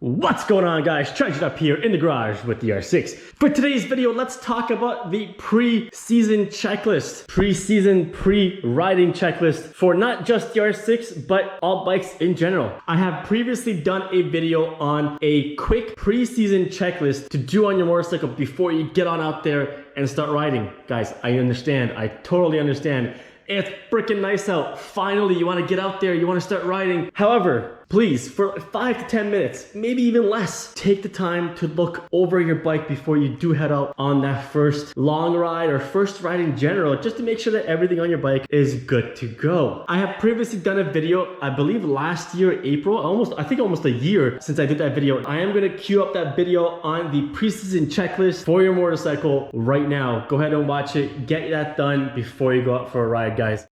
What's going on, guys? Treasured up here in the garage with the R6. For today's video, let's talk about the pre-season checklist. Pre-season, pre-riding checklist for not just the R6, but all bikes in general. I have previously done a video on a quick pre-season checklist to do on your motorcycle before you get on out there and start riding. Guys, I understand. I totally understand. It's freaking nice out. Finally, you want to get out there, you want to start riding. However, please, for 5 to 10 minutes, maybe even less, take the time to look over your bike before you do head out on that first long ride or first ride in general, just to make sure that everything on your bike is good to go. I have previously done a video, I believe last year, April, I think almost a year since I did that video. I am going to queue up that video on the pre-season checklist for your motorcycle right now. Go ahead and watch it, get that done before you go out for a ride, guys.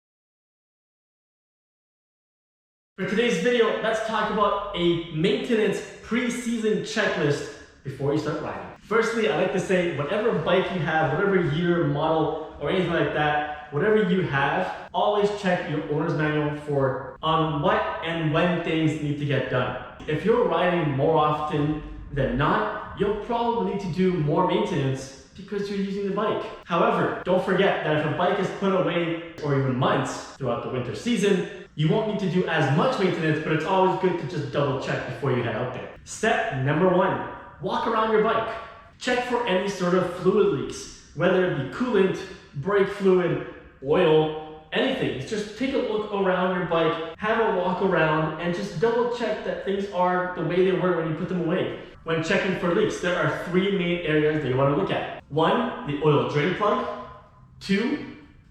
For today's video, let's talk about a maintenance pre-season checklist before you start riding. Firstly, I like to say whatever bike you have, whatever year, model, or anything like that, whatever you have, always check your owner's manual for on what and when things need to get done. If you're riding more often than not, you'll probably need to do more maintenance because you're using the bike. However, don't forget that if a bike is put away or even months throughout the winter season, you won't need to do as much maintenance, but it's always good to just double check before you head out there. Step number 1, walk around your bike. Check for any sort of fluid leaks, whether it be coolant, brake fluid, oil, anything. Just take a look around your bike, have a walk around, and just double check that things are the way they were when you put them away. When checking for leaks, there are 3 main areas that you want to look at. 1, the oil drain plug. 2,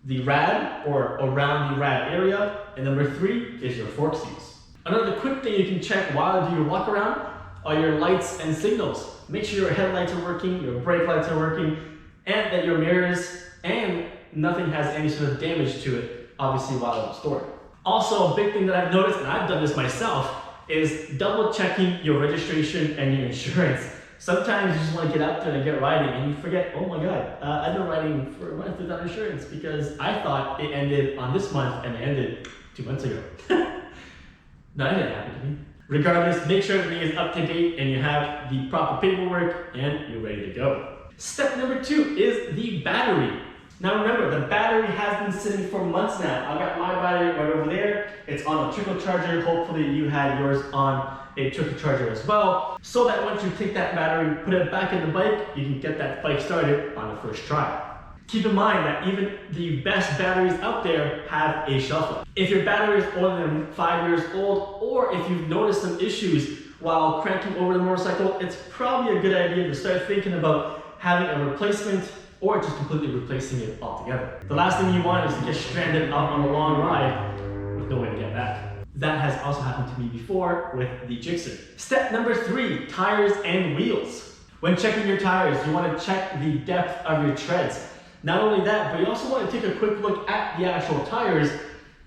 the rad or around the rad area. And number 3 is your fork seals. Another quick thing you can check while you do your walk around are your lights and signals. Make sure your headlights are working, your brake lights are working, and that your mirrors and nothing has any sort of damage to it, obviously while it's stored. Also, a big thing that I've noticed, and I've done this myself, is double checking your registration and your insurance. Sometimes you just want to get out there and get riding and you forget, oh my God, I've been riding for a month without insurance because I thought it ended on this month and it ended 2 months ago. No, that didn't happen to me. Regardless, make sure everything is up to date and you have the proper paperwork and you're ready to go. Step number 2 is the battery. Now remember, the battery has been sitting for months now. I've got my battery right over there. It's on a trickle charger. Hopefully you had yours on a trickle charger as well, so that once you take that battery, put it back in the bike, you can get that bike started on the first try. Keep in mind that even the best batteries out there have a shelf life. If your battery is older than 5 years old, or if you've noticed some issues while cranking over the motorcycle, it's probably a good idea to start thinking about having a replacement or just completely replacing it altogether. The last thing you want is to get stranded out on a long ride with no way to get back. That has also happened to me before with the Gixxer. Step number 3, tires and wheels. When checking your tires, you want to check the depth of your treads. Not only that, but you also want to take a quick look at the actual tires.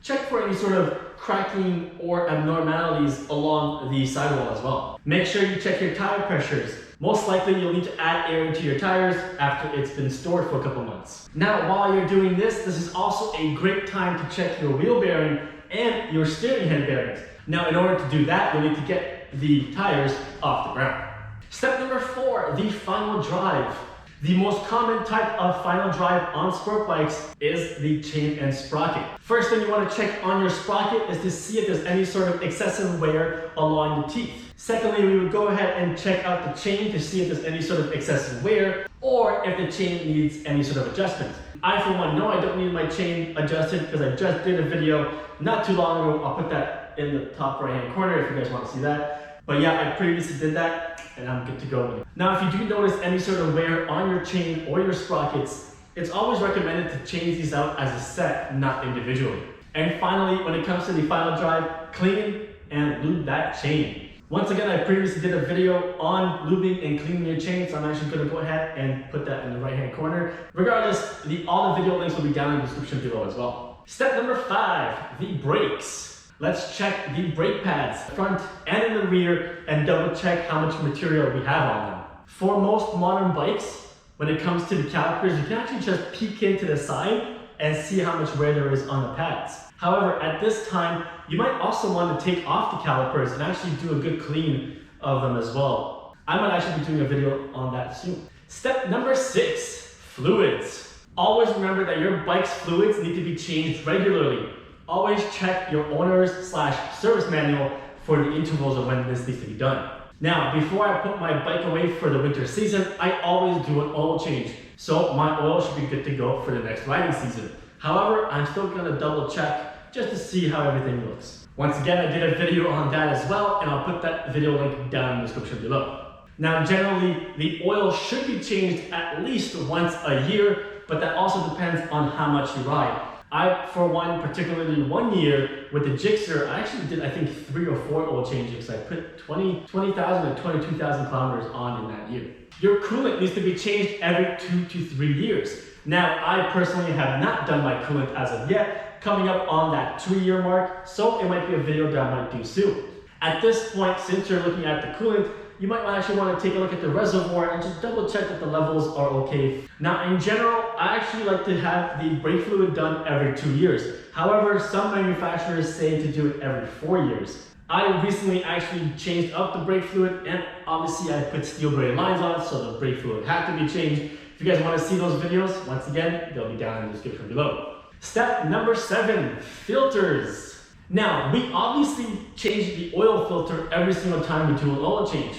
Check for any sort of cracking or abnormalities along the sidewall as well. Make sure you check your tire pressures. Most likely you'll need to add air into your tires after it's been stored for a couple months. Now, while you're doing this is also a great time to check your wheel bearing and your steering head bearings. Now, in order to do that, you'll need to get the tires off the ground. Step number 4, the final drive. The most common type of final drive on sport bikes is the chain and sprocket. First thing you want to check on your sprocket is to see if there's any sort of excessive wear along the teeth. Secondly, we would go ahead and check out the chain to see if there's any sort of excessive wear or if the chain needs any sort of adjustment. I, for one, know I don't need my chain adjusted because I just did a video not too long ago. I'll put that in the top right hand corner if you guys want to see that. But yeah, I previously did that and I'm good to go. Now, if you do notice any sort of wear on your chain or your sprockets, it's always recommended to change these out as a set, not individually. And finally, when it comes to the final drive, clean and lube that chain. Once again, I previously did a video on lubing and cleaning your chain, so I'm actually going to go ahead and put that in the right hand corner. Regardless, all the video links will be down in the description below as well. Step number 5, the brakes. Let's check the brake pads, front and in the rear, and double check how much material we have on them. For most modern bikes, when it comes to the calipers, you can actually just peek into the side and see how much wear there is on the pads. However, at this time, you might also want to take off the calipers and actually do a good clean of them as well. I might actually be doing a video on that soon. Step number 6, fluids. Always remember that your bike's fluids need to be changed regularly. Always check your owner's/service manual for the intervals of when this needs to be done. Now, before I put my bike away for the winter season, I always do an oil change. So my oil should be good to go for the next riding season. However, I'm still gonna double check just to see how everything looks. Once again, I did a video on that as well, and I'll put that video link down in the description below. Now, generally, the oil should be changed at least once a year, but that also depends on how much you ride. I, for one, particularly 1 year with the Gixxer, I actually did, I think, 3 or 4 oil changes. I put 20,000 to 22,000 kilometers on in that year. Your coolant needs to be changed every 2 to 3 years. Now, I personally have not done my coolant as of yet, coming up on that 2-year mark, so it might be a video that I might do soon. At this point, since you're looking at the coolant, you might actually want to take a look at the reservoir and just double check that the levels are okay. Now, in general, I actually like to have the brake fluid done every 2 years. However, some manufacturers say to do it every 4 years. I recently actually changed up the brake fluid, and obviously I put steel braided lines on, so the brake fluid had to be changed. If you guys want to see those videos, once again, they'll be down in the description below. Step number 7, filters. Now, we obviously change the oil filter every single time we do an oil change.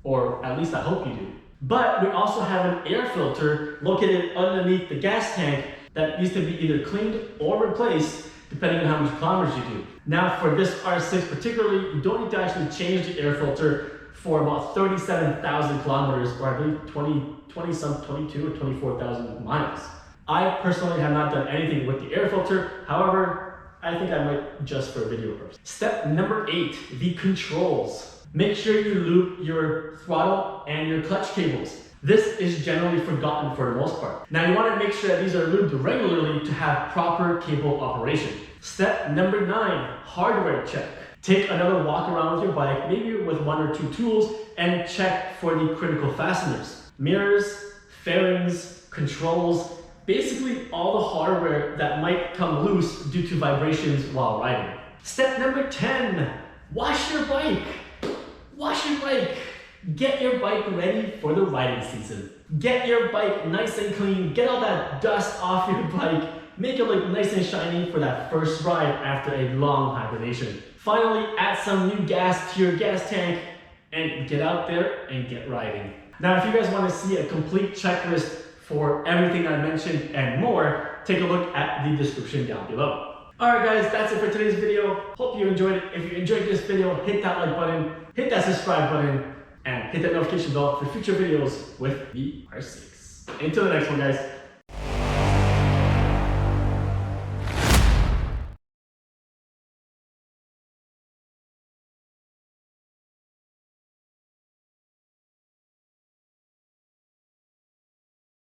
Or at least I hope you do. But we also have an air filter located underneath the gas tank that needs to be either cleaned or replaced depending on how much kilometers you do. Now for this R6 particularly, you don't need to actually change the air filter for about 37,000 kilometers, or I believe 22 or 24,000 miles. I personally have not done anything with the air filter. However, I think I might just for video purposes. Step number 8, the controls. Make sure you lube your throttle and your clutch cables. This is generally forgotten for the most part. Now you want to make sure that these are lubed regularly to have proper cable operation. Step number 9, hardware check. Take another walk around with your bike, maybe with 1 or 2 tools, and check for the critical fasteners. Mirrors, fairings, controls, basically all the hardware that might come loose due to vibrations while riding. Step number 10, wash your bike. Wash your bike. Get your bike ready for the riding season. Get your bike nice and clean. Get all that dust off your bike. Make it look nice and shiny for that first ride after a long hibernation. Finally, add some new gas to your gas tank and get out there and get riding. Now, if you guys want to see a complete checklist for everything I mentioned and more, take a look at the description down below. Alright guys, that's it for today's video. Hope you enjoyed it. If you enjoyed this video, hit that like button, hit that subscribe button, and hit that notification bell for future videos with the R6. Until the next one, guys.